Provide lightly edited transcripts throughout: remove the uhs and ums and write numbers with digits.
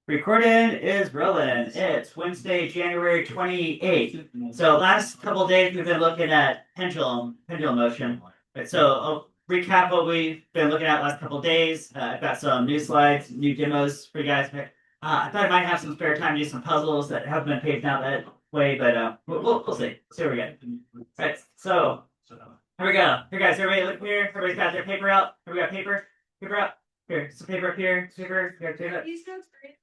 Recording is rolling. It's Wednesday, January 28th. So last couple of days we've been looking at pendulum motion. Right, so I'll recap what we've been looking at last couple of days. I've got some new slides, new demos for you guys. I thought I might have some spare time to do some puzzles that haven't been paved out that way, but we'll see. See what we get. All right, so here we go. Here, guys, everybody look here. Everybody's got their paper out. Here we got paper. Paper out. Here, some paper up here. Paper. Here, paper. These notes great, Mr.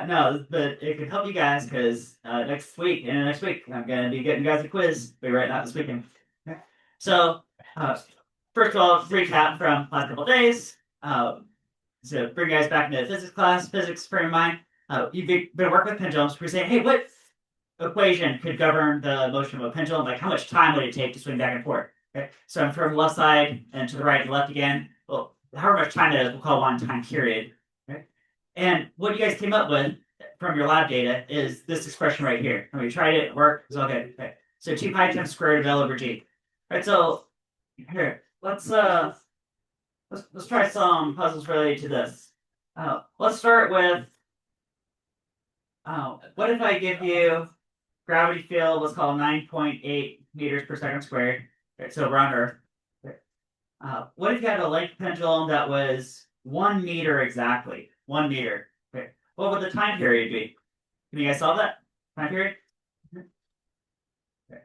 No, but it could help you guys because next week I'm gonna be getting you guys a quiz. Be right out this weekend. So, first of all, recap from last couple of days. So bring you guys back into physics class, physics frame of mind. You've been working with pendulums. We're saying, hey, what equation could govern the motion of a pendulum? Like, how much time would it take to swing back and forth? Okay, so I'm from the left side and to the right and left again. Well, however much time that is, we'll call one time period. And what you guys came up with from your lab data is this expression right here. And we tried it, it worked, it's all good. Okay. So 2 pi times square root of L over G. All right, so here, let's try some puzzles related to this. Let's start with what if I give you gravity field, let's call 9.8 meters per second squared. Right, so we're on Earth. What if you had a length pendulum that was 1 meter exactly? 1 meter. Okay. What would the time period be? Can you guys solve that? Time period? Okay.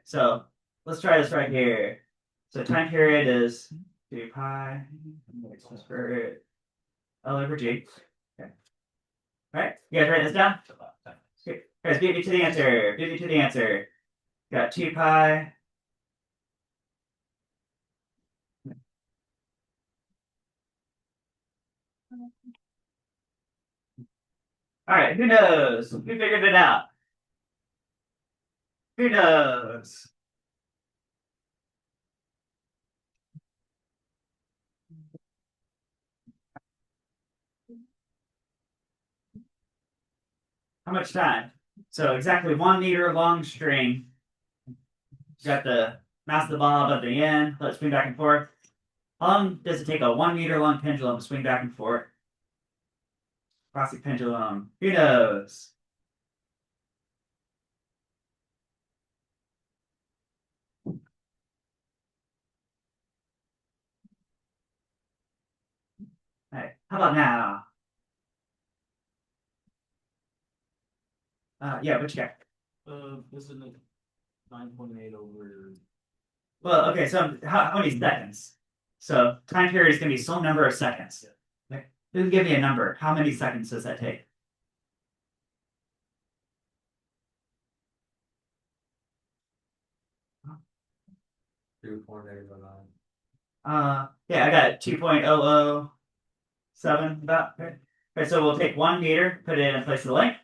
So let's try this right here. So time period is 2 pi square root L over G. Okay. All right. You guys write this down? Okay. Guys, beat me to the answer. Beat me to the answer. Got 2 pi. All right, who knows? Who figured it out? Who knows? How much time? So exactly 1 meter long string. You got the mass of the bob at the end. Let's swing back and forth. How long does it take a 1 meter long pendulum to swing back and forth? Classic pendulum. Who knows? All right. How about now? Yeah, which guy? Isn't it 9.8 over? Well, okay, so how many seconds? So time period is going to be some number of seconds. Okay. Who can give me a number? How many seconds does that take? 2.809. Yeah, I got 2.007 about. Okay. Okay, so we'll take 1 meter, put it in place of the length.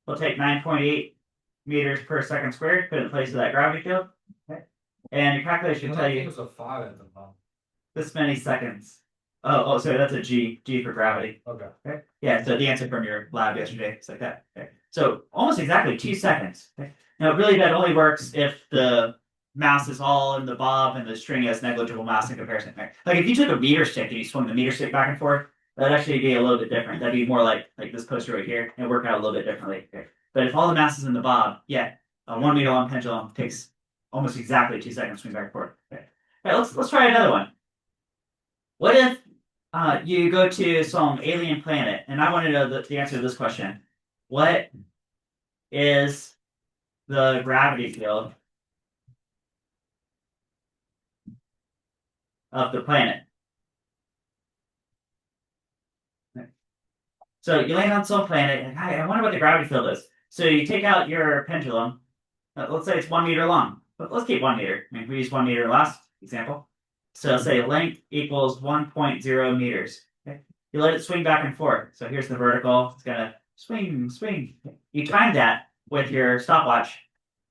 We'll take 9.8 meters per second squared, put it in place of that gravity field. Okay. And your calculation will tell you It was a 5 at the moment. this many seconds. Oh, sorry, that's a G. G for gravity. Okay. Okay. Yeah, so the answer from your lab yesterday, it's like that. Okay. So almost exactly 2 seconds. Okay. Now, really, that only works if the mass is all in the bob and the string has negligible mass in comparison. Right? Like if you took a meter stick and you swung the meter stick back and forth, that'd actually be a little bit different. That'd be more like this poster right here and work out a little bit differently. Okay. But if all the mass is in the bob, yeah, a 1 meter long pendulum takes almost exactly 2 seconds to swing back and forth. Okay. All right, let's try another one. What if you go to some alien planet, and I want to know the answer to this question. What is the gravity field of the planet? So you land on some planet, and I wonder what the gravity field is. So you take out your pendulum. Let's say it's 1 meter long, but let's keep 1 meter. I mean, we used 1 meter last example. So say length equals 1.0 meters. Okay. You let it swing back and forth. So here's the vertical. It's gonna swing, swing. You time that with your stopwatch,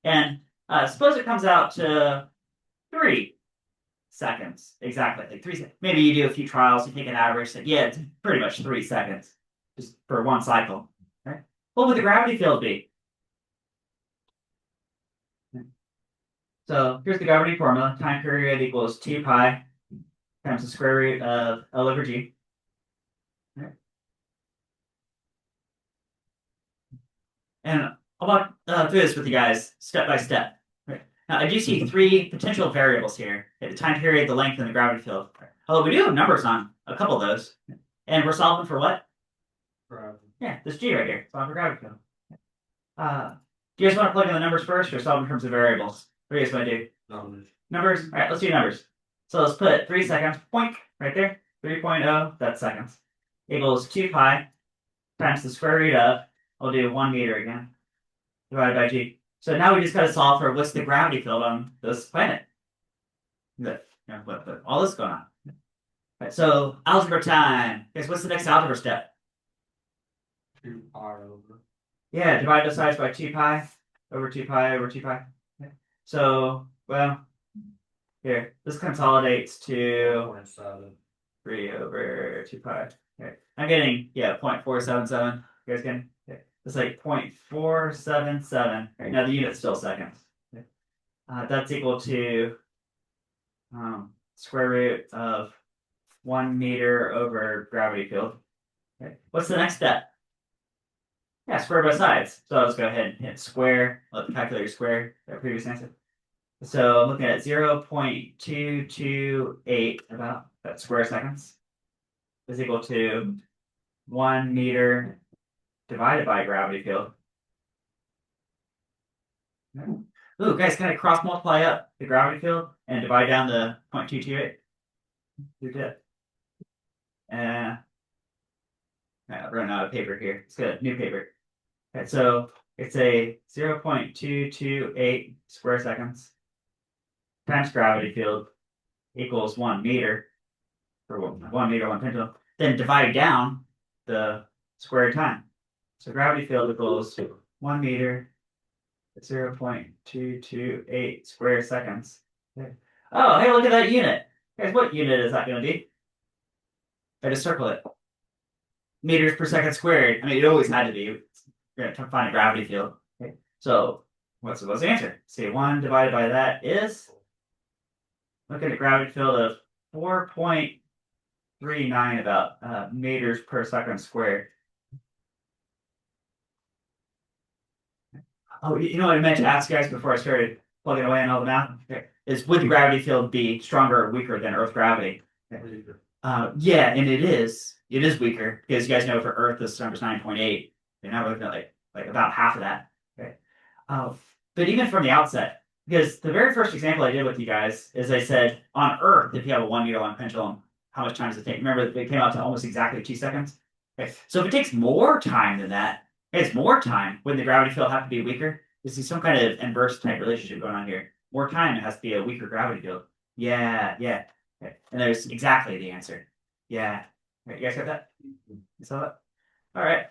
and suppose it comes out to 3 seconds exactly, like 3 seconds. Maybe you do a few trials, you take an average. Yeah, it's pretty much 3 seconds just for one cycle. Right? What would the gravity field be? So here's the gravity formula. Time period equals 2 pi times the square root of L over G. Right. And I'll walk through this with you guys step by step. Right. Now, I do see three potential variables here: the time period, the length, and the gravity field. Although we do have numbers on a couple of those, and we're solving for what? Gravity. Yeah, this G right here, solving for gravity field. Do you guys want to plug in the numbers first, or solve in terms of variables? What do you guys want to do? Numbers. Numbers? All right, let's do numbers. So let's put 3 seconds, point, right there. 3.0, that's seconds. Equals 2 pi times the square root of, I'll do 1 meter again, divided by g. So now we just got to solve for what's the gravity field on this planet. With all this going on. All right, so algebra time. Guys, what's the next algebra step? 2 pi over. Yeah, divide the sides by 2 pi over 2 pi over 2 pi. Okay. So, well, here, this consolidates to 0.7. 3 over 2 pi. Okay. I'm getting, yeah, 0.477. You guys getting? Okay. It's like 0.477. Right, now the unit's still seconds. Okay. That's equal to square root of 1 meter over gravity field. Okay. What's the next step? Yeah, square both sides. So I'll just go ahead and hit square. Let the calculator square that previous answer. So I'm looking at 0.228 about that square seconds is equal to 1 meter divided by gravity field. Ooh, guys, can I cross multiply up the gravity field and divide down the 0.228? You did. Running out of paper here. Let's get a new paper. Okay, so it's a 0.228 square seconds times gravity field equals 1 meter, or 1 meter, 1 pendulum. Then divide down the square time. So gravity field equals 1 meter, 0.228 square seconds. Okay. Oh, hey, look at that unit. Guys, what unit is that going to be? I just circle it. Meters per second squared. I mean, it always had to be. We're going to find a gravity field. Okay. So what's the answer? Say 1 divided by that is, look at a gravity field of 4.39 about meters per second squared. Oh, you know what I meant to ask you guys before I started plugging away on all the math? Okay. Is would the gravity field be stronger or weaker than Earth gravity? Okay. Yeah, and it is. It is weaker because you guys know for Earth this number is 9.8. You're now looking at like about half of that. Okay. But even from the outset, because the very first example I did with you guys is I said on Earth, if you have a 1 meter long pendulum, how much time does it take? Remember, it came out to almost exactly 2 seconds. Okay. So if it takes more time than that, it's more time. Wouldn't the gravity field have to be weaker? You see some kind of inverse type relationship going on here. More time, it has to be a weaker gravity field. Yeah. Okay. And there's exactly the answer. Yeah. Right, you guys got that? You saw that? All right.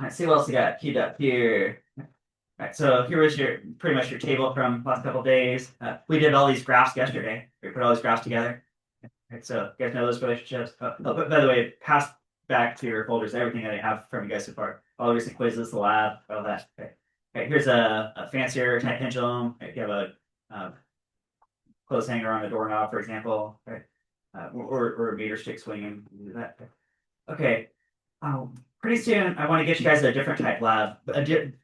Let's see what else we got queued up here. All right, so here was your pretty much your table from last couple of days. We did all these graphs yesterday. We put all these graphs together. Right, so you guys know those relationships. But by the way, pass back to your folders everything that I have from you guys so far. All the recent quizzes, the lab, all that. Okay. Here's a fancier type pendulum. If you have a clothes hanger on a doorknob, for example, right? Or a meter stick swinging. Do that. Okay. Pretty soon, I want to get you guys a different type lab,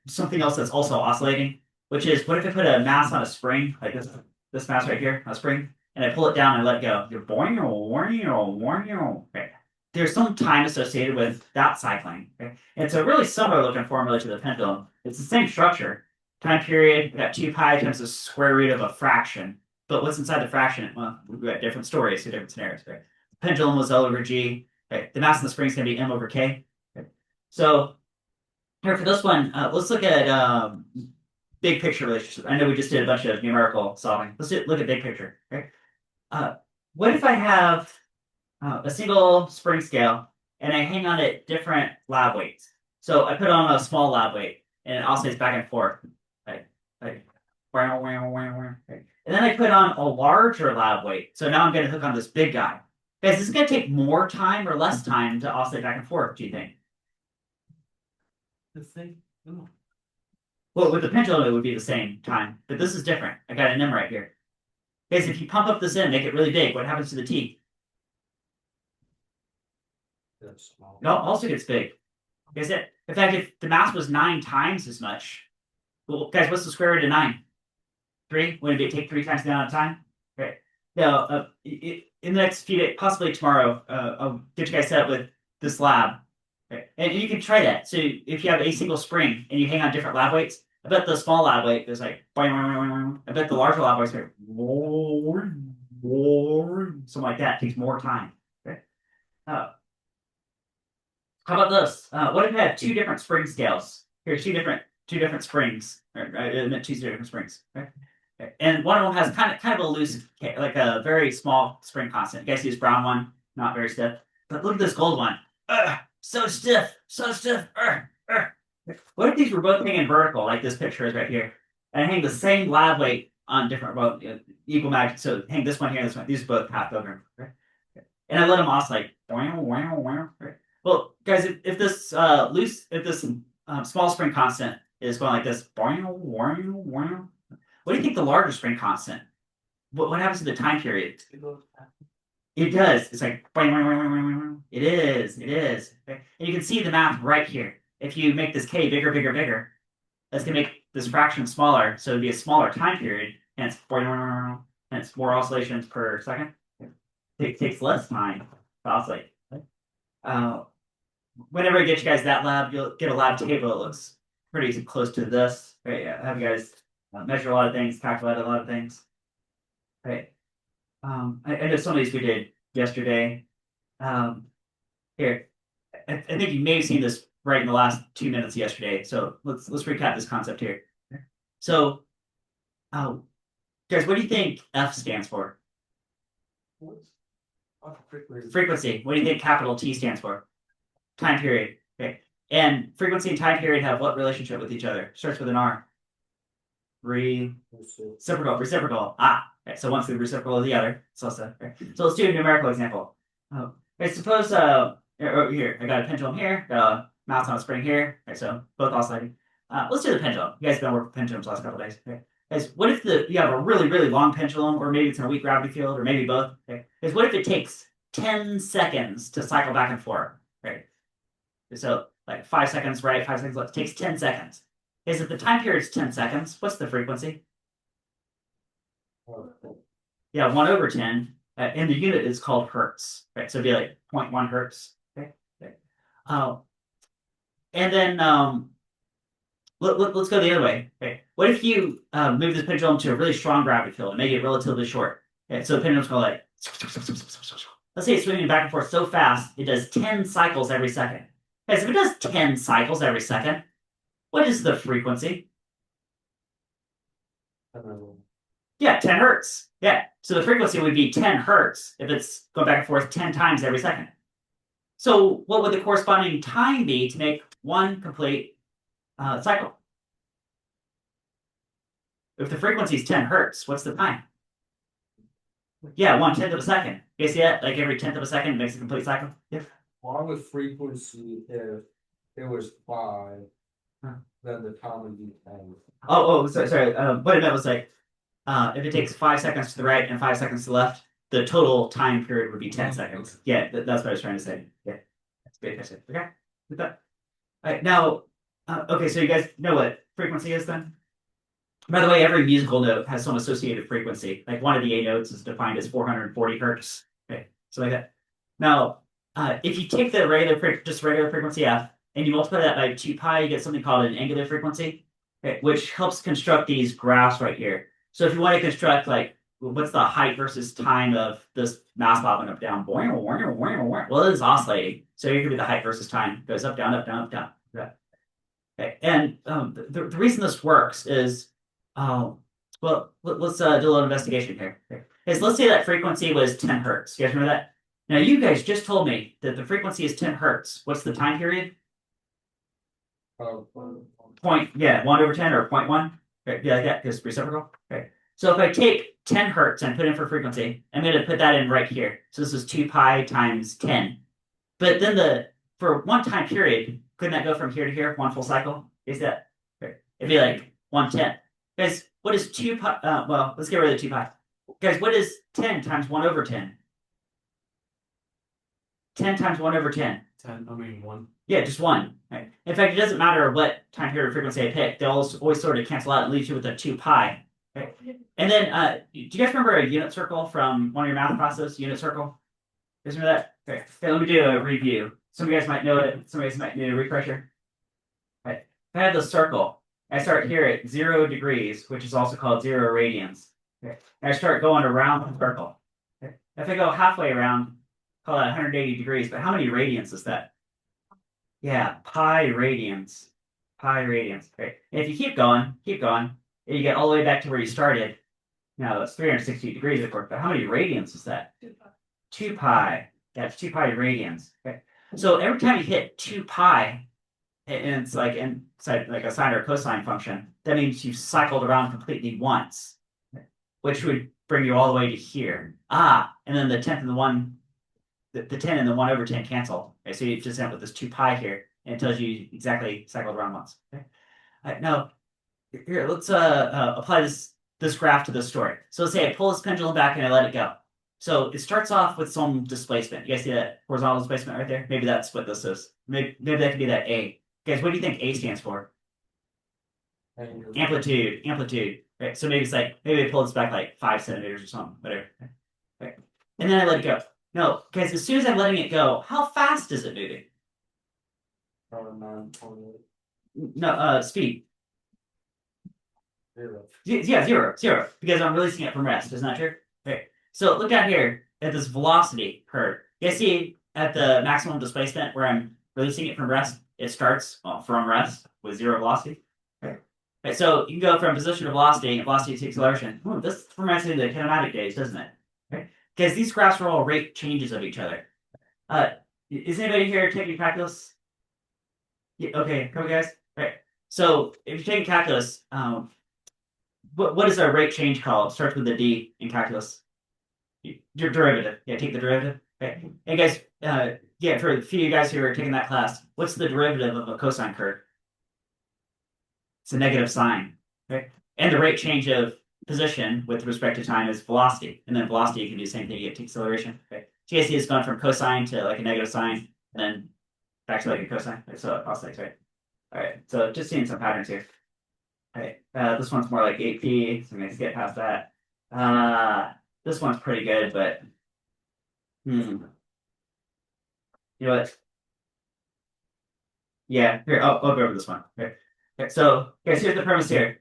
something else that's also oscillating, which is what if I put a mass on a spring, like this mass right here, a spring, and I pull it down and let go. You're boing, okay. There's some time associated with that cycling. Okay? And it's a really similar looking formula to the pendulum. It's the same structure. Time period, we got 2 pi times the square root of a fraction. But what's inside the fraction? Well, we've got different stories, two different scenarios. Right? The pendulum was L over G. Okay? The mass in the spring is going to be M over K. Okay? So here for this one, let's look at big picture relationships. I know we just did a bunch of numerical solving. Look at big picture. Okay? What if I have a single spring scale and I hang on it different lab weights? So I put on a small lab weight and it oscillates back and forth. And then I put on a larger lab weight. So now I'm going to hook on this big guy. Guys, this is going to take more time or less time to oscillate back and forth, do you think? The thing. Oh. Well, with the pendulum, it would be the same time. But this is different. I got an M right here. Guys, if you pump up this M, make it really big, what happens to the T? That's small. It also gets big. Is it? In fact, if the mass was 9 times as much, well, guys, what's the square root of 9? 3? Wouldn't it take 3 times the amount of time? Right. Now, in the next few days, possibly tomorrow, I'll get you guys set up with this lab. Right. And you can try that. So if you have a single spring and you hang on different lab weights, I bet the small lab weight is like, I bet the larger lab weight is like, something like that. It takes more time. Okay. How about this? What if I have 2 different spring scales? Here's two different springs. Right? I meant 2 different springs. Right? And one of them has kind of a loose, like a very small spring constant. You guys see this brown one, not very stiff. But look at this gold one. So stiff, so stiff. What if these were both hanging vertical, like this picture is right here, and I hang the same lab weight on different, well, equal magnitude. So hang this one here, this one. These are both half over. Right? And I let them oscillate. Right? Well, guys, if this small spring constant is going like this, what do you think the larger spring constant? What happens to the time period? It does. It's like it is. Okay? And you can see the math right here. If you make this k bigger, bigger, bigger, that's gonna make this fraction smaller, so it'd be a smaller time period, and it's more oscillations per second. It takes less time to oscillate. Whenever I get you guys that lab, you'll get a lab table that looks pretty close to this. Right? Yeah, have you guys measure a lot of things, calculate a lot of things. Right. I know some of these we did yesterday. Here, I think you may have seen this right in the last 2 minutes yesterday. So let's recap this concept here. So, guys, what do you think F stands for? Frequency. What do you think capital T stands for? Time period. Okay. And frequency and time period have what relationship with each other? Starts with an R. Reciprocal. Okay, so one's the reciprocal of the other. So let's do a numerical example. Okay, suppose here I got a pendulum here, got a mouse on a spring here. Okay, so both oscillating. Let's do the pendulum. You guys have been working with pendulums the last couple of days. Okay. Guys, what if you have a really, really long pendulum, or maybe it's in a weak gravity field, or maybe both? Okay. Guys, what if it takes 10 seconds to cycle back and forth? Right. So like 5 seconds right, 5 seconds left. It takes 10 seconds. Is if the time period is 10 seconds, what's the frequency? Yeah, 1 over 10. And the unit is called hertz. Right. So it'd be like 0.1 hertz. Okay. And then let's go the other way. Okay. What if you move this pendulum to a really strong gravity field and make it relatively short? Okay. So the pendulum's going like, let's say it's swinging back and forth so fast, it does 10 cycles every second. Okay, so if it does 10 cycles every second, what is the frequency? Yeah, 10 hertz. Yeah, so the frequency would be 10 hertz if it's going back and forth 10 times every second. So what would the corresponding time be to make one complete cycle? If the frequency is 10 hertz, what's the time? Yeah, 1/10 of a second. You see that? Like every 10th of a second makes a complete cycle? Yeah. Why would frequency if it was 5, then the time would be 10? Sorry. What I meant was like, if it takes 5 seconds to the right and 5 seconds to the left, the total time period would be 10 seconds. Yeah, that's what I was trying to say. Yeah, that's great. Okay, with that. All right, now, okay, so you guys know what frequency is then? By the way, every musical note has some associated frequency. Like one of the A notes is defined as 440 hertz. Okay, so like that. Now, if you take the regular frequency F and you multiply that by 2 pi, you get something called an angular frequency, okay, which helps construct these graphs right here. So if you want to construct like what's the height versus time of this mass bobbing up down, well, it is oscillating. So here could be the height versus time. It goes up, down, up, down, up, down. Okay. And the reason this works is, well, let's do a little investigation here. Okay. Let's say that frequency was 10 hertz. You guys remember that? Now you guys just told me that the frequency is 10 hertz. What's the time period? 1 over 10 or 0.1? Okay, yeah, like that, because reciprocal. Okay. So if I take 10 hertz and put in for frequency, I'm going to put that in right here. So this is 2 pi times 10. But then for one time period, couldn't that go from here to here, one full cycle? Is that? Okay. It'd be like 1/10. Guys, what is 2 pi? Well, let's get rid of the 2 pi. Guys, what is 10 times 1 over 10? 10 times 1 over 10. 10, I mean 1. Yeah, just 1. Right? In fact, it doesn't matter what time period or frequency I pick. They'll always sort of cancel out and leave you with a 2 pi. Right? And then, do you guys remember a unit circle from one of your math classes? Unit circle? You guys remember that? Okay, let me do a review. Some of you guys might know it. Some of you guys might need a refresher. Right. If I have the circle, I start here at 0 degrees, which is also called 0 radians. Okay. And I start going around the circle. Okay. If I go halfway around, call it 180 degrees, but how many radians is that? Yeah, pi radians. Pi radians. Right. And if you keep going, and you get all the way back to where you started. Now that's 360 degrees, of course, but how many radians is that? 2 pi. That's 2 pi radians. Okay. So every time you hit 2 pi, and it's like inside like a sine or cosine function, that means you've cycled around completely once, which would bring you all the way to here. And then the 10th and the 1, the 10 and the 1 over 10 cancel. Okay, so you just end up with this 2 pi here, and it tells you exactly cycled around once. Okay. All right, now here let's apply this graph to this story. So let's say I pull this pendulum back and I let it go. So it starts off with some displacement. You guys see that horizontal displacement right there? Maybe that's what this is. Maybe that could be that A. Guys, what do you think A stands for? Amplitude. Right. So maybe it's like, maybe I pull this back like 5 centimeters or something, whatever. Right. And then I let it go. No, guys, as soon as I'm letting it go, how fast is it moving? No, speed. 0. Yeah, 0, because I'm releasing it from rest. Isn't that true? Okay. So look out here at this velocity curve. You guys see at the maximum displacement where I'm releasing it from rest, it starts from rest with 0 velocity. Okay. Right, so you can go from position to velocity to acceleration. This reminds me of the kinematic days, doesn't it? Okay. Because these graphs are all rate changes of each other. Is anybody here taking calculus? Yeah, okay, come on, guys. Right. So if you're taking calculus, what is a rate change called? It starts with a D in calculus. Your derivative. Yeah, take the derivative. Okay. Hey guys, yeah, for a few of you guys who are taking that class, what's the derivative of a cosine curve? It's a negative sign. Okay. And the rate change of position with respect to time is velocity. And then velocity, you can do the same thing, you get to acceleration. Okay. So you guys see it's gone from cosine to like a negative sign, and then back to like a cosine. So cosine, right? All right. So just seeing some patterns here. All right. This one's more like 8p, so let's get past that. This one's pretty good, but you know what? Yeah, here, I'll go over this one. Okay. So, guys, here's the premise here.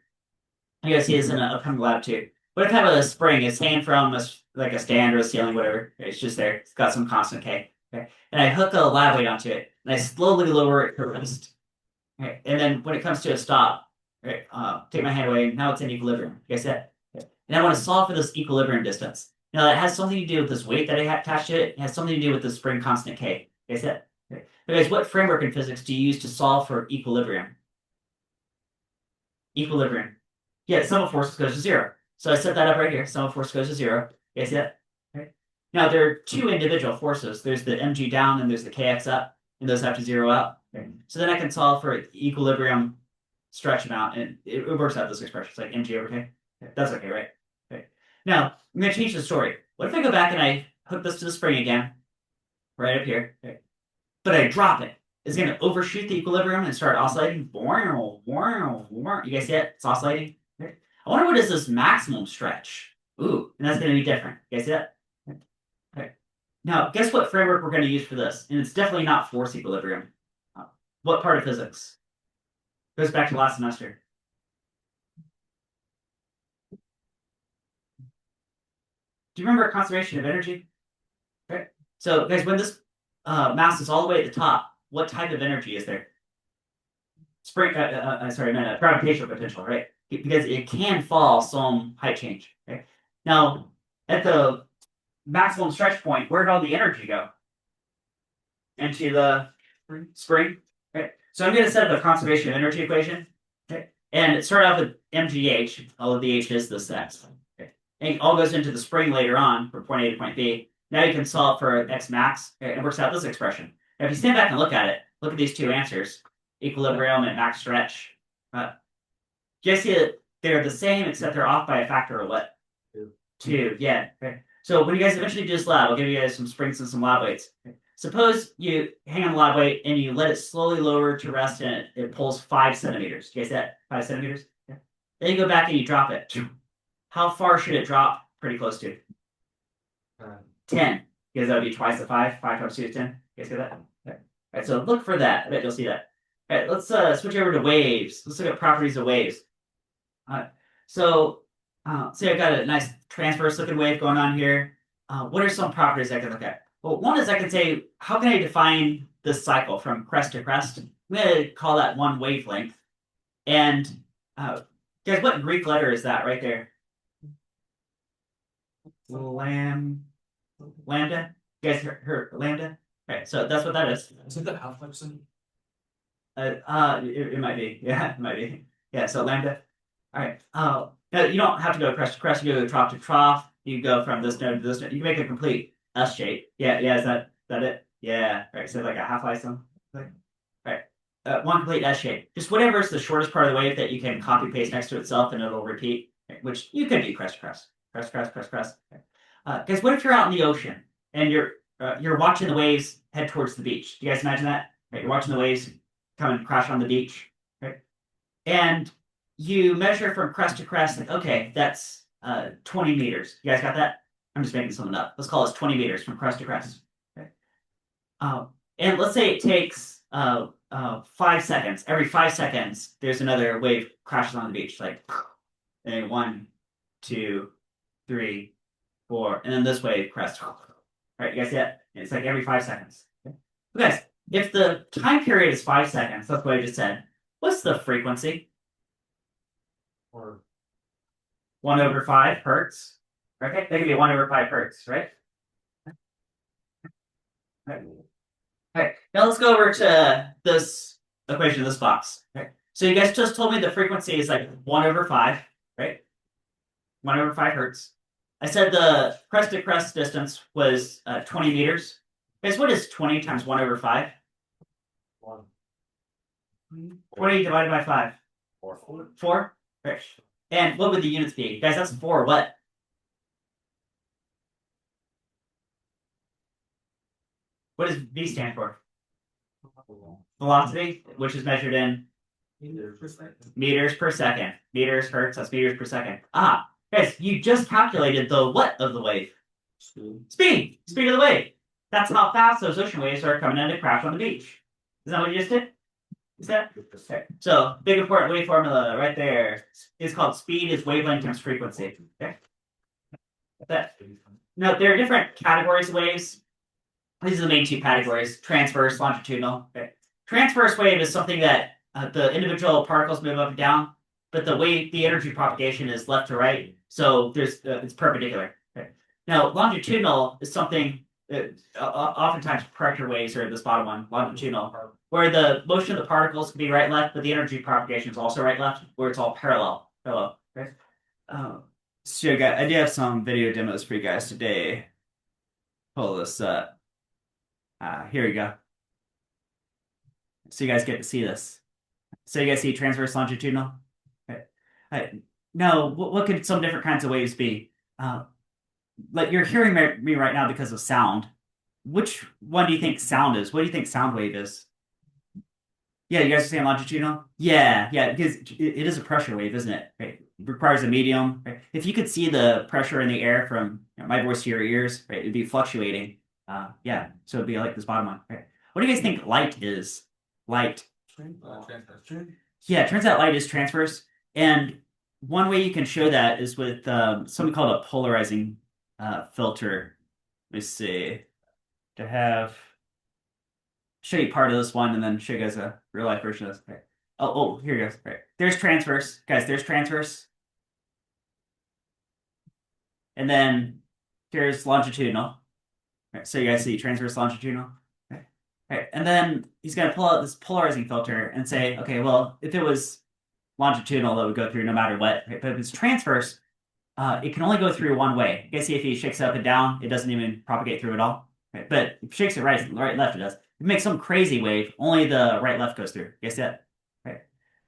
You guys see this in an upcoming lab too. What if I have a spring? It's hanging from like a stand or a ceiling, whatever. It's just there. It's got some constant K. Okay. And I hook a lab weight onto it, and I slowly lower it to rest. Okay. And then when it comes to a stop, right, take my hand away. Now it's in equilibrium. You guys see that? Okay. And I want to solve for this equilibrium distance. Now that has something to do with this weight that I have attached to it. It has something to do with the spring constant K. You guys see that? Okay. But guys, what framework in physics do you use to solve for equilibrium? Equilibrium. Yeah, sum of forces goes to 0. So I set that up right here. Sum of force goes to 0. You guys see that? Okay. Now there are 2 individual forces. There's the mg down and there's the kx up, and those have to 0 out. Okay. So then I can solve for equilibrium stretch amount, and it works out this expression. It's like mg over k. Okay. That's okay, right? Okay. Now I'm going to change the story. What if I go back and I hook this to the spring again, right up here, okay, but I drop it? Is it going to overshoot the equilibrium and start oscillating? You guys see it? It's oscillating. Okay. I wonder what is this maximum stretch? Ooh, and that's going to be different. You guys see that? Okay. Now, guess what framework we're going to use for this? And it's definitely not force equilibrium. What part of physics? Goes back to last semester. Do you remember conservation of energy? Okay. So, guys, when this mass is all the way at the top, what type of energy is there? Gravitational potential, right? Because it can fall some height change. Okay. Now, at the maximum stretch point, where did all the energy go? Into the spring. Okay. So I'm going to set up a conservation of energy equation. Okay. And it started off with mgh. All of the h is this x. Okay. And it all goes into the spring later on from point A to point B. Now you can solve for x max. Okay, and it works out this expression. Now if you stand back and look at these 2 answers, equilibrium and max stretch. You guys see that they're the same except they're off by a factor of what? 2. Yeah. Okay. So when you guys eventually do this lab, I'll give you guys some springs and some lab weights. Okay. Suppose you hang on a lot of weight and you let it slowly lower to rest and it pulls 5 centimeters. Do you guys see that? 5 centimeters? Yeah. Then you go back and you drop it. How far should it drop? Pretty close to 10. Because that would be twice the 5. 5 times 2 is 10. You guys get that? Okay. All right, so look for that. I bet you'll see that. All right, let's switch over to waves. Let's look at properties of waves. So, say I've got a nice transverse looking wave going on here. What are some properties I can look at? Well, one is I can say, how can I define this cycle from crest to crest? I'm going to call that one wavelength. And guys, what Greek letter is that right there? Lambda? You guys heard lambda? Right, so that's what that is. Is it the half-life symbol? It might be. Yeah, it might be. Yeah, so lambda. All right. Oh, no, you don't have to go crest to crest. You go trough to trough. You go from this node to this node. You can make a complete S shape. Yeah, yeah. Is that it? Yeah. Right. So like a half life something. Right. One complete S shape. Just whatever is the shortest part of the wave that you can copy paste next to itself, and it'll repeat. Right? Which you could do crest to crest, crest to crest, crest to crest. Guys, what if you're out in the ocean and you're watching the waves head towards the beach? Do you guys imagine that? Right. You're watching the waves come and crash on the beach. Right. And you measure from crest to crest, like, okay, that's 20 meters. You guys got that? I'm just making something up. Let's call this 20 meters from crest to crest. Okay. And let's say it takes 5 seconds. Every 5 seconds, there's another wave crashes on the beach. Like, and 1, 2, 3, 4, and then this wave crests. All right, you guys see that? It's like every 5 seconds. Okay. So guys, if the time period is 5 seconds, that's what I just said. What's the frequency? Or 1/5 hertz. Okay, that could be 1/5 hertz, right? Okay. Now let's go over to this equation of this box. Okay. So you guys just told me the frequency is like 1/5, right? 1/5 hertz. I said the crest to crest distance was 20 meters. Guys, what is 20 times 1/5? 1. 20 divided by 5. 4. 4? Right. And what would the units be? Guys, that's 4. What? What does V stand for? Velocity, which is measured in meters per second. Meters, hertz, that's meters per second. Ah, guys, you just calculated the what of the wave? Speed. Speed of the wave. That's how fast those ocean waves are coming in to crash on the beach. Is that what you just did? Is that? Okay. So, big important wave formula right there is called speed is wavelength times frequency. Okay. That. Now, there are different categories of waves. These are the main two categories: transverse, longitudinal. Okay. Transverse wave is something that the individual particles move up and down, but the energy propagation is left to right. So there's it's perpendicular. Okay. Now, longitudinal is something that oftentimes pressure waves are this bottom one, longitudinal, where the motion of the particles can be right left, but the energy propagation is also right left, where it's all parallel. Okay. So I do have some video demos for you guys today. Pull this up. Here we go. So you guys get to see this. So you guys see transverse, longitudinal. Okay. Now, what could some different kinds of waves be? Like you're hearing me right now because of sound. Which one do you think sound is? What do you think sound wave is? Yeah, you guys are saying longitudinal? Yeah, because it is a pressure wave, isn't it? Right? It requires a medium. Right? If you could see the pressure in the air from my voice to your ears, right, it'd be fluctuating. Yeah, so it'd be like this bottom one. Right? What do you guys think light is? Light. Transverse. Yeah, it turns out light is transverse. And one way you can show that is with something called a polarizing filter. Let me see. To have show you part of this one and then show you guys a real life version of this. Right. Oh, here you go. Right. There's transverse. Guys, there's transverse. And then here's longitudinal. Right. So you guys see transverse, longitudinal. Okay. Right. And then he's going to pull out this polarizing filter and say, okay, well, if it was longitudinal, that would go through no matter what. Right? But if it's transverse, it can only go through one way. You guys see if he shakes it up and down, it doesn't even propagate through at all. Right? But if he shakes it right, left, it does. If it makes some crazy wave, only the right, left goes through. You guys see that? Right.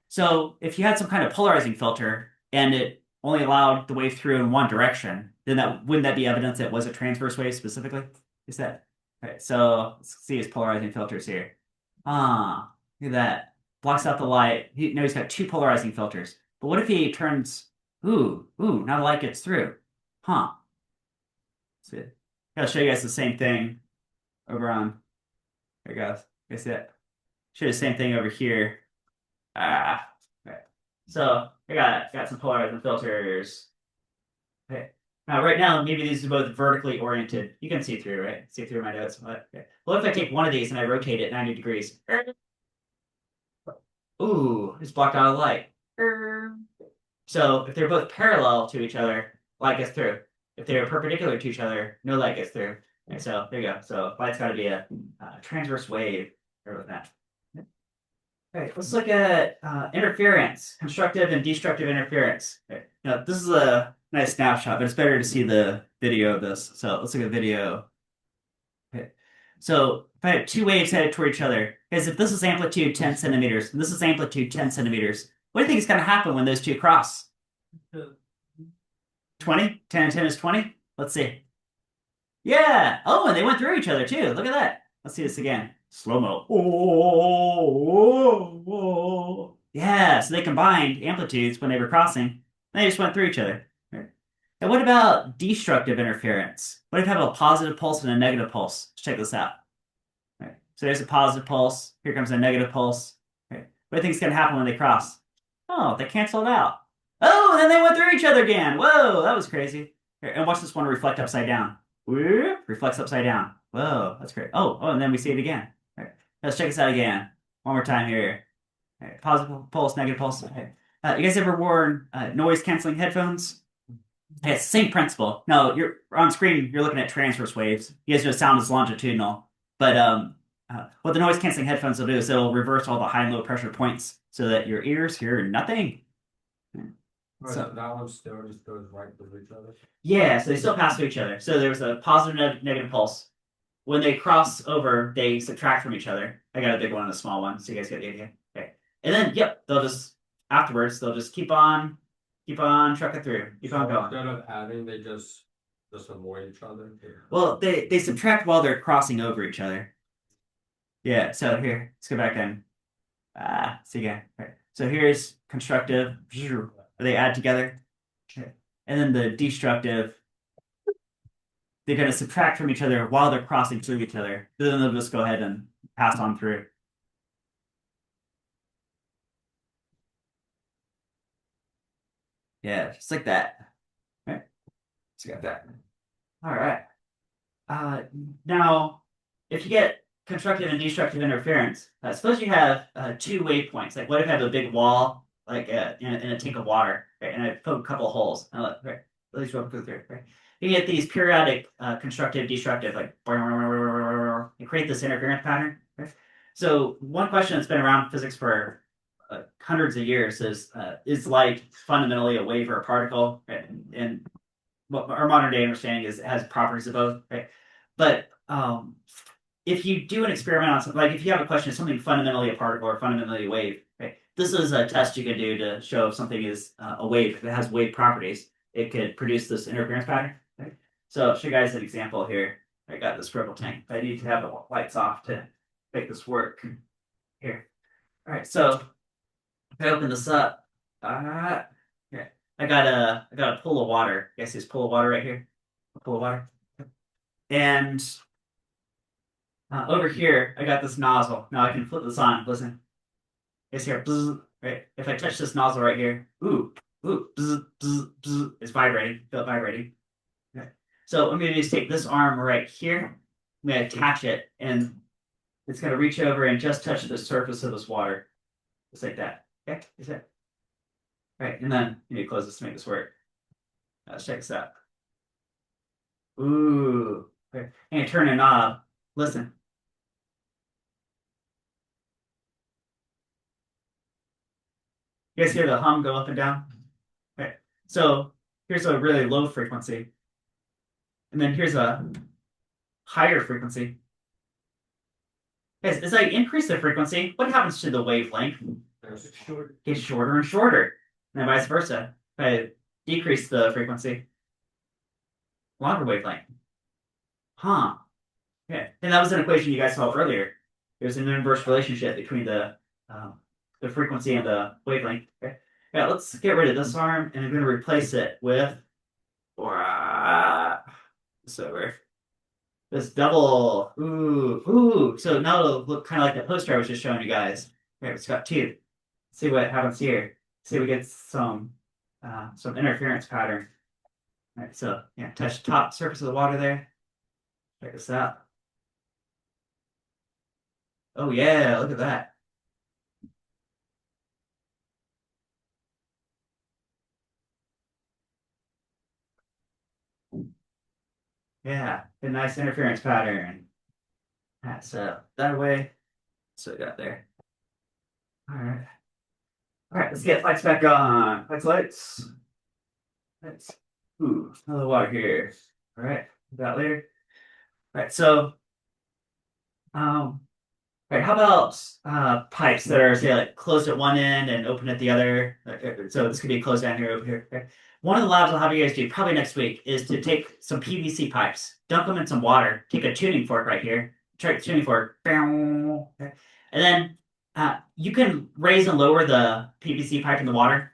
So if you had some kind of polarizing filter and it only allowed the wave through in one direction, then wouldn't that be evidence that it was a transverse wave specifically? Is that? Okay, so let's see his polarizing filters here. Ah, look at that. Blocks out the light. No, he's got two polarizing filters. But what if he turns? Ooh, now the light gets through. Huh. See, I'll show you guys the same thing over on. There you go. You see that? Show you the same thing over here. Ah. Okay. So I got some polarizing filters. Okay. Now, right now, maybe these are both vertically oriented. You can see through, right? See through my notes. Okay. Well, if I take one of these and I rotate it 90 degrees, ooh, it's blocked out of light. So if they're both parallel to each other, light gets through. If they're perpendicular to each other, no light gets through. And so there you go. So light's got to be a transverse wave or with that. Okay, let's look at interference, constructive and destructive interference. Okay. Now, this is a nice snapshot, but it's better to see the video of this. So let's look at video. Okay. So if I have two waves headed toward each other, because if this is amplitude 10 centimeters and this is amplitude 10 centimeters, what do you think is going to happen when those two cross? 20? 10 and 10 is 20? Let's see. Yeah. Oh, and they went through each other too. Look at that. Let's see this again. Slow mo. Oh. Yeah, so they combined amplitudes when they were crossing. And they just went through each other. And what about destructive interference? What if you have a positive pulse and a negative pulse? Let's check this out. Right. So there's a positive pulse. Here comes a negative pulse. Right. What do you think is going to happen when they cross? Oh, they canceled out. Oh, and then they went through each other again. Whoa, that was crazy. Here, and watch this one reflect upside down. Whoop, reflects upside down. Whoa, that's great. Oh, and then we see it again. Right. Let's check this out again. One more time here. Right. Positive pulse, negative pulse. Okay. You guys ever worn noise canceling headphones? Yeah, it's the same principle. No, you're on screen. You're looking at transverse waves. You guys know sound is longitudinal, but what the noise canceling headphones will do is they'll reverse all the high and low pressure points so that your ears hear nothing. Right, so that one still just goes right through each other. Yeah, so they still pass through each other. So there was a positive, negative pulse. When they cross over, they subtract from each other. I got a big one and a small one, so you guys get the idea. Okay, and then yep, they'll just afterwards they'll just keep on trucking through, keep on going. Instead of adding, they just avoid each other. Well, they subtract while they're crossing over each other. Yeah. So here, let's go back and see again. Right. So here's constructive. They add together, and then the destructive. They're going to subtract from each other while they're crossing through each other. Then they'll just go ahead and pass on through. Yeah, just like that. Right. So got that. All right. Now, if you get constructive and destructive interference, suppose you have two waypoints. Like, what if I have a big wall, like in a tank of water, right? And I poke a couple of holes. Right, at least go through. Right? You get these periodic constructive, destructive, like, and create this interference pattern. Right? So, one question that's been around in physics for hundreds of years is light fundamentally a wave or a particle? Right? And what our modern day understanding is it has properties of both, right? But if you do an experiment on something, like if you have a question, is something fundamentally a particle or fundamentally a wave, right? This is a test you can do to show if something is a wave. If it has wave properties, it could produce this interference pattern. Right? So I'll show you guys an example here. I got this purple tank. I need to have the lights off to make this work. Here. All right. So if I open this up, here. I got a pool of water. You guys see this pool of water right here? A pool of water. And over here, I got this nozzle. Now I can flip this on. Listen. It's here. Bzz, right? If I touch this nozzle right here, ooh, bzz, bzz, bzz, it's vibrating. Feel it vibrating. Okay. So what I'm going to do is take this arm right here. I'm going to attach it, and it's going to reach over and just touch the surface of this water. Just like that. Okay? Is it? Right, and then you need to close this to make this work. Let's check this out. Ooh. Okay. And turn a knob. Listen. You guys hear the hum go up and down? Okay. So here's a really low frequency. And then here's a higher frequency. Guys, as I increase the frequency, what happens to the wavelength? It gets shorter and shorter. And then vice versa. If I decrease the frequency, longer wavelength. Huh. Yeah, and that was an equation you guys saw earlier. There's an inverse relationship between the frequency and the wavelength. Okay. Yeah, let's get rid of this arm, and I'm going to replace it with this over. This double. Ooh, ooh. So now it'll look kind of like the poster I was just showing you guys. Okay, it's got two. See what happens here. See, we get some interference pattern. All right, so yeah, touch the top surface of the water there. Check this out. Oh yeah, look at that. Yeah, a nice interference pattern. So that way. So we got there. All right. All right, let's get lights back on. Lights. Lights. Ooh, another water here. All right, that later. All right, so um, all right, how about pipes that are say like closed at one end and open at the other? So this could be closed down here, over here. Okay. One of the labs I'll have you guys do probably next week is to take some PVC pipes, dunk them in some water, take a tuning fork right here, try the tuning fork, okay, and then you can raise and lower the PVC pipe in the water,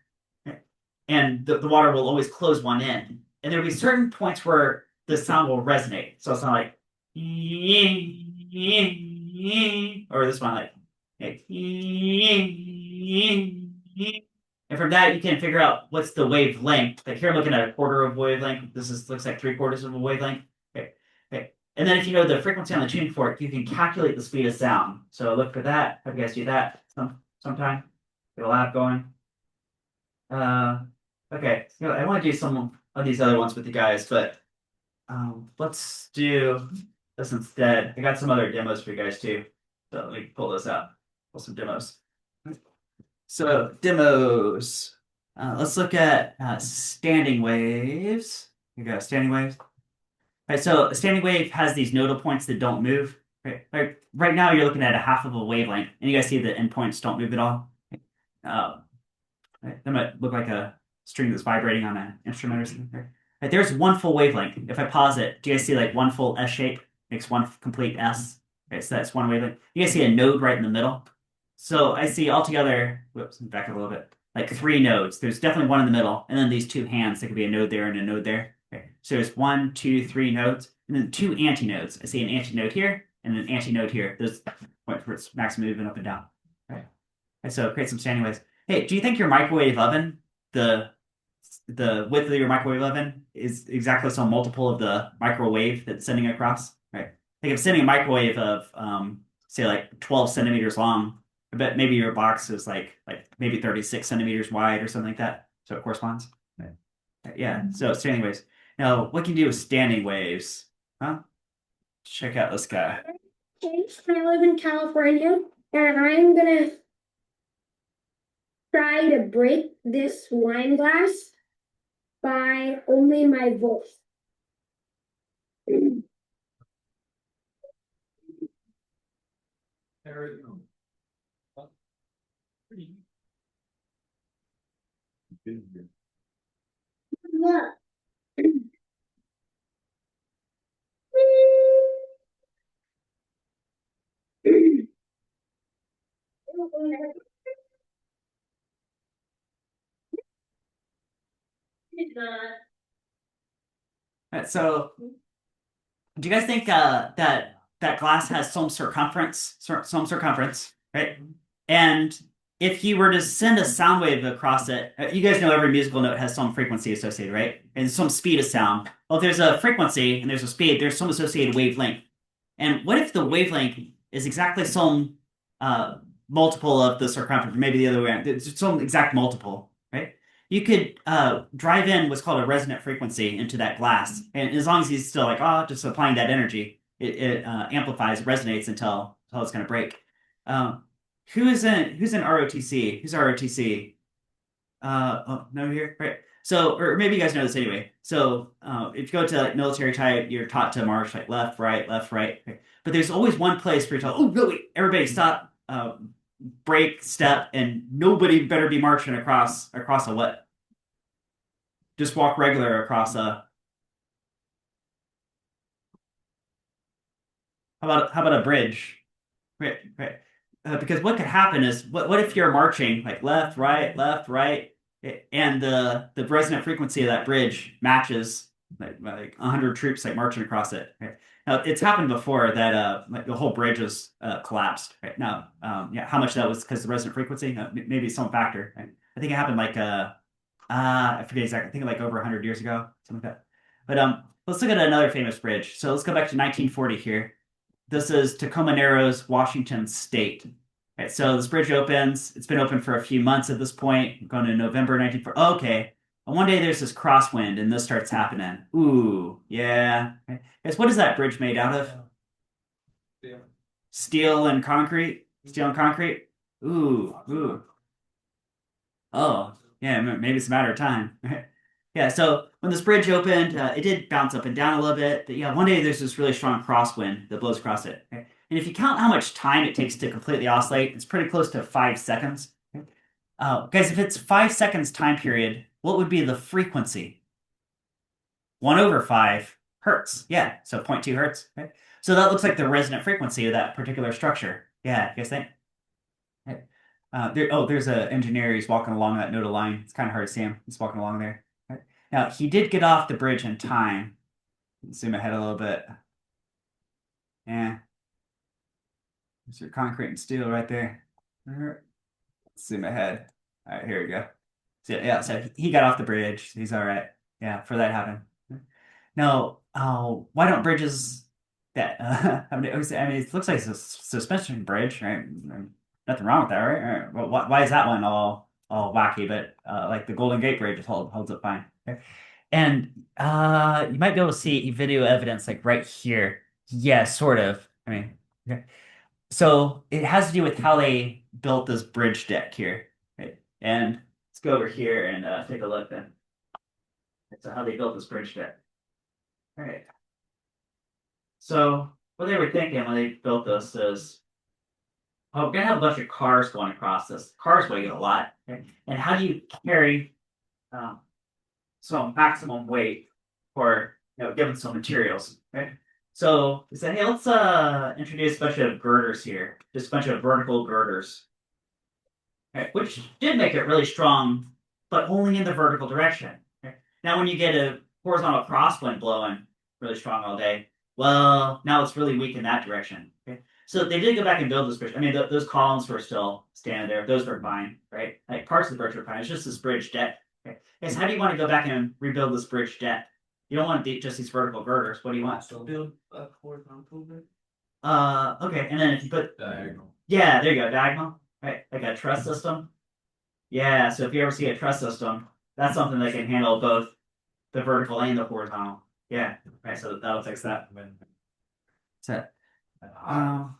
okay, and the water will always close one end. And there'll be certain points where the sound will resonate. So it's not like or this one like and from that you can figure out what's the wavelength. Like here I'm looking at a quarter of wavelength. This is looks like three-quarters of a wavelength. Okay. Okay. And then if you know the frequency on the tuning fork, you can calculate the speed of sound. So look for that. Have you guys do that sometime? Get a lab going. Uh, okay. So I want to do some of these other ones with you guys, but let's do this instead. I got some other demos for you guys too. So let me pull those out. Pull some demos. So demos. Let's look at standing waves. Here we go, standing waves. All right, so a standing wave has these nodal points that don't move. Right now you're looking at a half of a wavelength, and you guys see the endpoints don't move at all. Uh, That might look like a string that's vibrating on an instrument or something. Right, there's one full wavelength. If I pause it, do you guys see like one full S shape makes one complete S? Okay, so that's one wavelength. You guys see a node right in the middle. So I see altogether, whoops, back up a little bit, like three nodes. There's definitely one in the middle, and then these two hands. There could be a node there and a node there. Okay, so there's one, two, three nodes, and then two antinodes. I see an antinode here and an antinode here. Those points where it's maximum moving up and down. Right. And so create some standing waves. Hey, do you think your microwave oven, the width of your microwave oven is exactly some multiple of the microwave that's sending across? Right. Like if sending a microwave of say like 12 centimeters long, I bet maybe your box is like maybe 36 centimeters wide or something like that. So it corresponds. Right. Yeah. So standing waves. Now, what can you do with standing waves? Huh? Check out this guy. I live in California, and I'm gonna try to break this wine glass by only my voice. There you go. Look. Right, so do you guys think that glass has some circumference, right? And if you were to send a sound wave across it, you guys know every musical note has some frequency associated, right? And some speed of sound. Well, if there's a frequency and there's a speed, there's some associated wavelength. And what if the wavelength is exactly some multiple of the circumference, maybe the other way around, it's some exact multiple, right? You could drive in what's called a resonant frequency into that glass, and as long as he's still like, oh, just applying that energy, it amplifies, resonates until it's going to break. Who's in ROTC? Who's ROTC? Oh, no, here, right? So, or maybe you guys know this anyway. So, if you go to like military type, you're taught to march like left, right, left, right. Okay. But there's always one place where you're told, oh, really? Everybody stop, break, step, and nobody better be marching across a what? Just walk regular across a. how about a bridge? Right, right. Because what could happen is what if you're marching like left, right, and the resonant frequency of that bridge matches like 100 troops like marching across it. Right? Now it's happened before that like the whole bridge was collapsed. Right now, yeah, how much that was because the resonant frequency, maybe some factor. Right? I think it happened like I forget exactly. I think like over 100 years ago, something like that. But let's look at another famous bridge. So let's go back to 1940 here. This is Tacoma Narrows, Washington State. Right, so this bridge opens. It's been open for a few months at this point, going to November 1940. Okay. And one day there's this crosswind and this starts happening. Ooh, yeah. Okay. Guys, what is that bridge made out of? Yeah. Steel and concrete? Steel and concrete? Ooh, ooh. Oh, yeah, maybe it's a matter of time. Yeah, so when this bridge opened, it did bounce up and down a little bit. But yeah, one day there's this really strong crosswind that blows across it. Okay? And if you count how much time it takes to completely oscillate, it's pretty close to 5 seconds. Okay? Guys, if it's 5 seconds time period, what would be the frequency? 1/5 hertz. Yeah, so 0.2 hertz. Okay? So that looks like the resonant frequency of that particular structure. Yeah, you guys think? Okay. There's an engineer. He's walking along that nodal line. It's kind of hard to see him. He's walking along there. Okay. Now, he did get off the bridge in time. Zoom ahead a little bit. Yeah. There's your concrete and steel right there. Zoom ahead. All right, here we go. So, yeah, so he got off the bridge. He's all right. Yeah, for that happened. Now, why don't bridges that I mean, it looks like it's a suspension bridge, right? Nothing wrong with that, right? Well, why is that one all wacky, but like the Golden Gate Bridge holds up fine. Okay. And you might be able to see video evidence like right here. Yeah, sort of. I mean, okay. So it has to do with how they built this bridge deck here, right? And let's go over here and take a look then. So how they built this bridge deck. All right. So what they were thinking when they built this is, oh, we're gonna have a bunch of cars going across this. Cars weigh a lot, okay? And how do you carry um, some maximum weight for given some materials, right? So we said, hey, let's introduce a bunch of girders here, just a bunch of vertical girders, okay? Which did make it really strong, but only in the vertical direction. Okay? Now, when you get a horizontal crosswind blowing really strong all day, well, now it's really weak in that direction. Okay? So they did go back and build this bridge. I mean, those columns were still standing there. Those were fine, right? Like parts of the bridge were fine. It's just this bridge deck. Okay. Guys, how do you want to go back and rebuild this bridge deck? You don't want just these vertical girders. What do you want? So build a horizontal bit. Okay, and then if you put Diagonal. yeah, there you go, diagonal, right? Like a truss system. Yeah, so if you ever see a truss system, that's something that can handle both the vertical and the horizontal. Yeah, right. So that'll fix that. So, all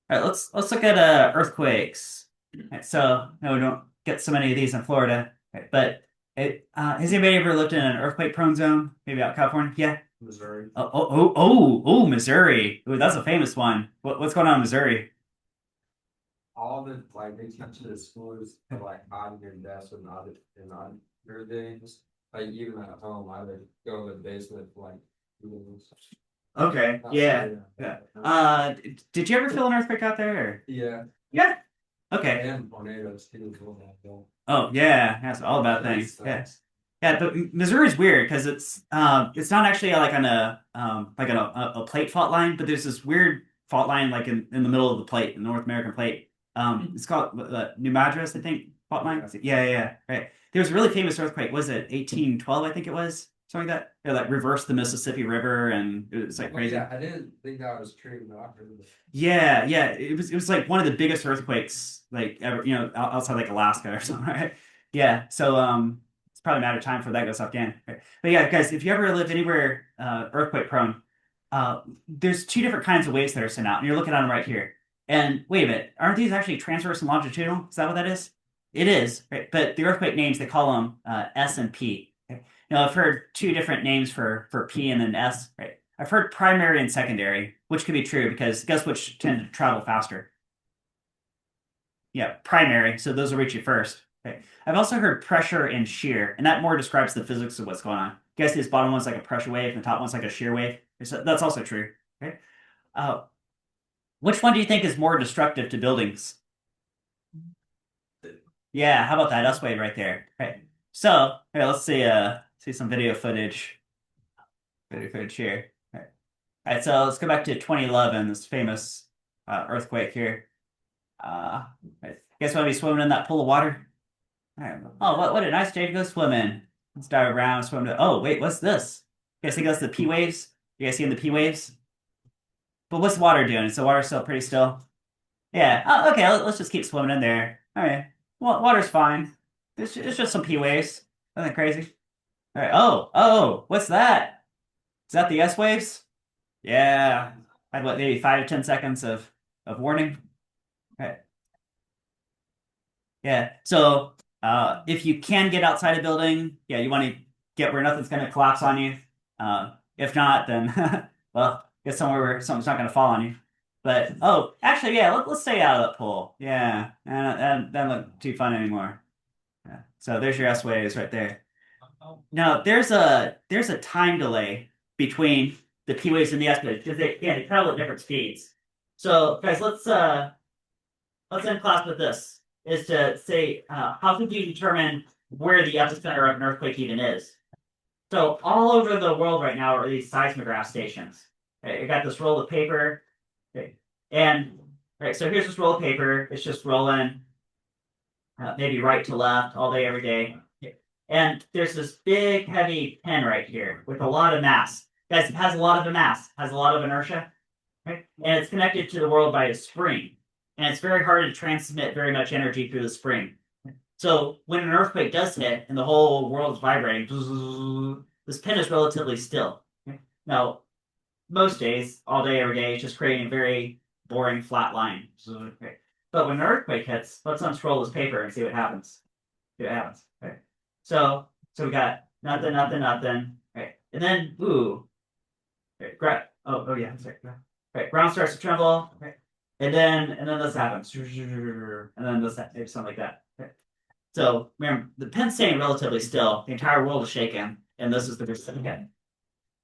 right, let's look at earthquakes. Right, so no, we don't get so many of these in Florida, right, but has anybody ever lived in an earthquake-prone zone? Maybe out in California? Yeah. Missouri. Oh, Missouri. Ooh, that's a famous one. What's going on in Missouri? All the like they teach the schools to like hide your desk and not your things. Like even at home, I would go in the basement like Okay, yeah. Did you ever feel an earthquake out there? Or? Yeah. Yeah. Okay. And tornadoes too. Oh yeah, that's all about things. Yes. Yeah, but Missouri's weird because it's not actually like on a plate fault line, but there's this weird fault line like in the middle of the plate, the North American plate. It's called New Madras, I think, fault line. Yeah, right. There was a really famous earthquake. Was it 1812? I think it was something like that. They like reversed the Mississippi River, and it was like crazy. Yeah, I didn't think that was true, but I heard it. Yeah. It was like one of the biggest earthquakes like ever, outside like Alaska or something, right? Yeah. So it's probably a matter of time for that goes up again. Right? But yeah, guys, if you ever lived anywhere earthquake prone, there's two different kinds of waves that are sent out, and you're looking at them right here. And wait a minute, aren't these actually transverse and longitudinal? Is that what that is? It is, right? But the earthquake names they call them S and P. Okay? Now I've heard two different names for P and then S, right? I've heard primary and secondary, which could be true because guess which tend to travel faster? Yeah, primary. So those will reach you first. Okay. I've also heard pressure and shear, and that more describes the physics of what's going on. You guys see this bottom one's like a pressure wave, and the top one's like a shear wave. So that's also true. Okay. Which one do you think is more destructive to buildings? Yeah, how about that S wave right there? Right. So here, let's see some video footage. Video footage here. All right, so let's go back to 2011, this famous earthquake here. Right. Guess want to be swimming in that pool of water? All right. Oh, what a nice day to go swimming. Let's dive around, swim to. Oh, wait, what's this? You guys think that's the P waves? You guys seeing the P waves? But what's the water doing? Is the water still pretty still? Yeah. Oh, okay, let's just keep swimming in there. All right. Well, water's fine. It's just some P waves. Nothing crazy. All right. Oh, what's that? Is that the S waves? Yeah. I had what, maybe 5 to 10 seconds of warning. Okay. Yeah. So if you can get outside a building, yeah, you want to get where nothing's going to collapse on you. If not, then well, get somewhere where something's not going to fall on you. But oh, actually, yeah, let's stay out of that pool. Yeah, and that doesn't look too fun anymore. Yeah. So there's your S waves right there. Now there's a time delay between the P waves and the S waves because they travel at different speeds. So guys, let's end class with this. Is to say how could you determine where the epicenter of an earthquake even is? So all over the world right now are these seismograph stations. Okay, you got this roll of paper, okay, and right. So here's this roll of paper. It's just rolling maybe right to left all day every day. And there's this big heavy pen right here with a lot of mass. Guys, it has a lot of mass, has a lot of inertia, right? And it's connected to the world by a spring. And it's very hard to transmit very much energy through the spring. So when an earthquake does hit and the whole world is vibrating, this pin is relatively still. Now, most days, all day, every day, it's just creating a very boring flat line. But when an earthquake hits, let's unscroll this paper and see what happens. See what happens. Okay. So we got nothing, nothing, nothing. Right. And then ooh. Right. Oh yeah, sorry. Right. Ground starts to tremble. Right. And then this happens. And then this maybe something like that. Okay. So remember the pen's staying relatively still. The entire world is shaking, and this is the percent again.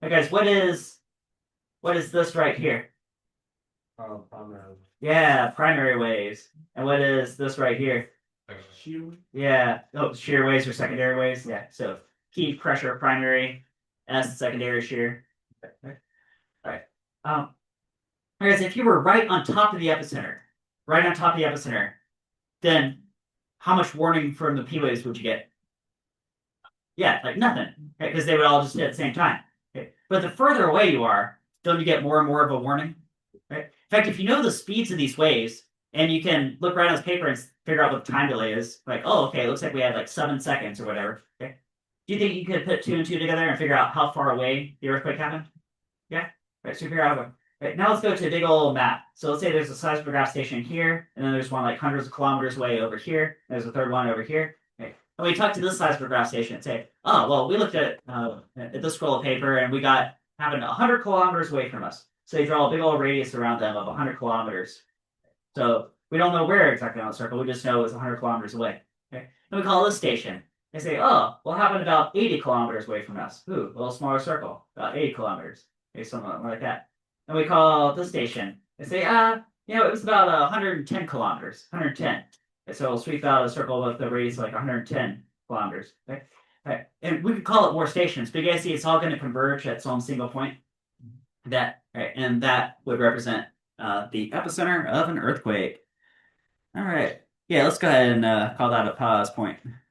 Okay, guys, what is this right here? Oh, primary. Yeah, primary waves. And what is this right here? Yeah. Oh, shear waves or secondary waves. Yeah. So P pressure primary, S secondary shear. All right. Whereas if you were right on top of the epicenter, right on top of the epicenter, then how much warning from the P waves would you get? Yeah, like nothing, right? Because they would all just hit at the same time. Okay. But the further away you are, don't you get more and more of a warning? Right? In fact, if you know the speeds of these waves, and you can look right on this paper and figure out what the time delay is, like, oh, okay, it looks like we had like 7 seconds or whatever. Okay. Do you think you could put two and two together and figure out how far away the earthquake happened? Yeah. Right. So figure out. Right, now let's go to a big old map. So let's say there's a seismograph station here, and then there's one like hundreds of kilometers away over here. And there's a third one over here. Okay. And we talk to this seismograph station and say, oh, well, we looked at this scroll of paper and we got having 100 kilometers away from us. So they draw a big old radius around them of 100 kilometers. So we don't know where exactly on the circle. We just know it's 100 kilometers away. Okay. And we call this station. They say, oh, well, how about about 80 kilometers away from us? Ooh, a little smaller circle, about 80 kilometers. Okay, something like that. And we call the station. They say, it was about 110 kilometers, 110. And so we'll sweep out a circle with the radius like 110 kilometers. Okay? Right. And we could call it more stations, but you guys see it's all going to converge at some single point. That right, and that would represent the epicenter of an earthquake. All right. Yeah, let's go ahead and call that a pause point.